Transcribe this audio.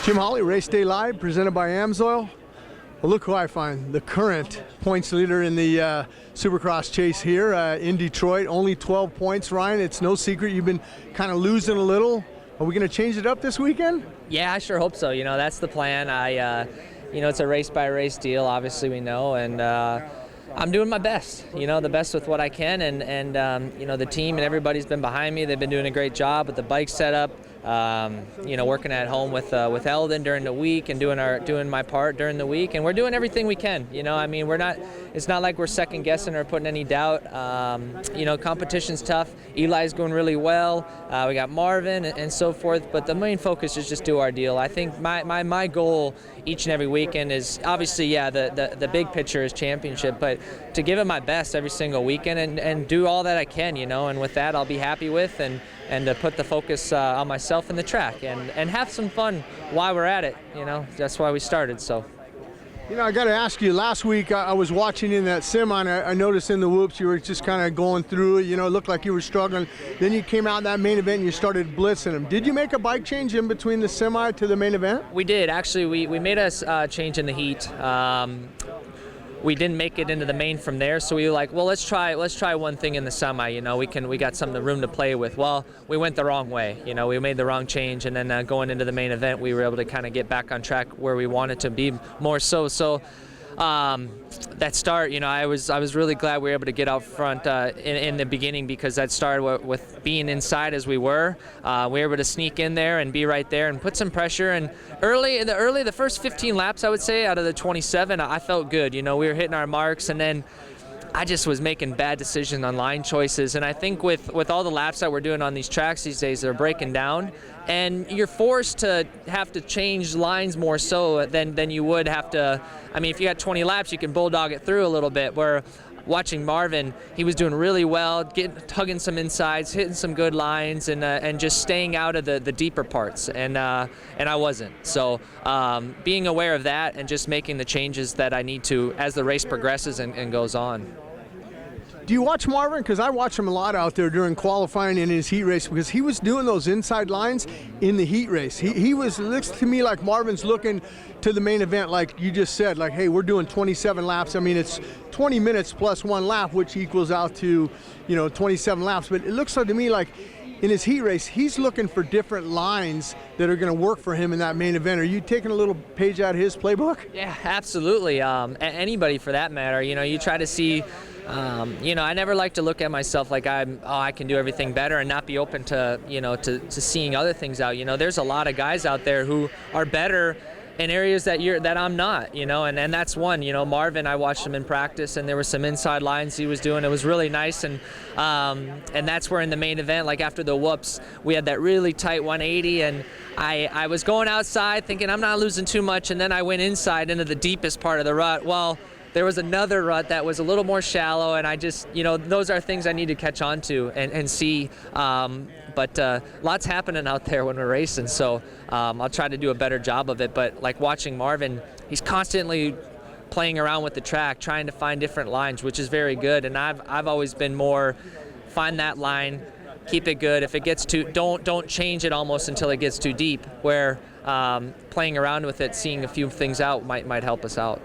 Jim Holley, Race Day Live, presented by AMSOIL. Well, look who I find, the current points leader in the Supercross chase here in Detroit. Only 12 points, Ryan. It's no secret you've been kind of losing a little. Are we going to change it up this weekend? Yeah, I sure hope so. You know, that's the plan. It's a race-by-race deal, obviously we know, and I'm doing my best, the best with what I can, and the team and everybody's been behind me. They've been doing a great job with the bike setup, working at home with Eldon during the week and doing my part during the week, and we're doing everything we can. It's not like we're second guessing or putting any doubt. Competition's tough. Eli's going really well. We got Marvin and so forth, but the main focus is just do our deal. I think my goal each and every weekend is obviously, the big picture is championship, but to give it my best every single weekend and do all that I can, and with that I'll be happy with, and to put the focus on myself and the track and have some fun while we're at it. That's why we started. So. I got to ask you, last week I was watching in that semi, and I noticed in the whoops you were just kind of going through it, it looked like you were struggling. Then you came out in that main event and you started blitzing them. Did you make a bike change in between the semi to the main event? We did, actually. We made a change in the heat. We didn't make it into the main from there, so we were like, well, let's try one thing in the semi. We got some room to play with. Well, we went the wrong way. We made the wrong change, and then going into the main event, we were able to kind of get back on track where we wanted to be more so. So that start, I was really glad we were able to get out front in the beginning, because that started with being inside as we were. We were able to sneak in there and be right there and put some pressure. And the first 15 laps, I would say, out of the 27, I felt good. We were hitting our marks, and then I just was making bad decisions on line choices. And I think with all the laps that we're doing on these tracks these days, they're breaking down, and you're forced to have to change lines more so than you would have to. If you got 20 laps, you can bulldog it through a little bit, where watching Marvin, he was doing really well, tugging some insides, hitting some good lines, and just staying out of the deeper parts, and I wasn't. So being aware of that and just making the changes that I need to as the race progresses and goes on. Do you watch Marvin? Because I watch him a lot out there during qualifying in his heat race, because he was doing those inside lines in the heat race. It looks to me like Marvin's looking to the main event, like you just said, like, hey, we're doing 27 laps. It's 20 minutes plus one lap, which equals out to, 27 laps. But it looks like to me like in his heat race, he's looking for different lines that are going to work for him in that main event. Are you taking a little page out of his playbook? Yeah, absolutely. Anybody for that matter. You try to see. I never like to look at myself like I can do everything better and not be open to, to seeing other things out. There's a lot of guys out there who are better in areas that I'm not, and that's one. Marvin, I watched him in practice, and there were some inside lines he was doing. It was really nice, and that's where in the main event, like after the whoops, we had that really tight 180, and I was going outside thinking I'm not losing too much, and then I went inside into the deepest part of the rut. Well, there was another rut that was a little more shallow, and I just, those are things I need to catch on to and see. But lots happening out there when we're racing, so I'll try to do a better job of it. But like watching Marvin, he's constantly playing around with the track, trying to find different lines, which is very good. And I've always been more find that line, keep it good. If it gets too, don't change it almost until it gets too deep. Where playing around with it, seeing a few things out might help us out.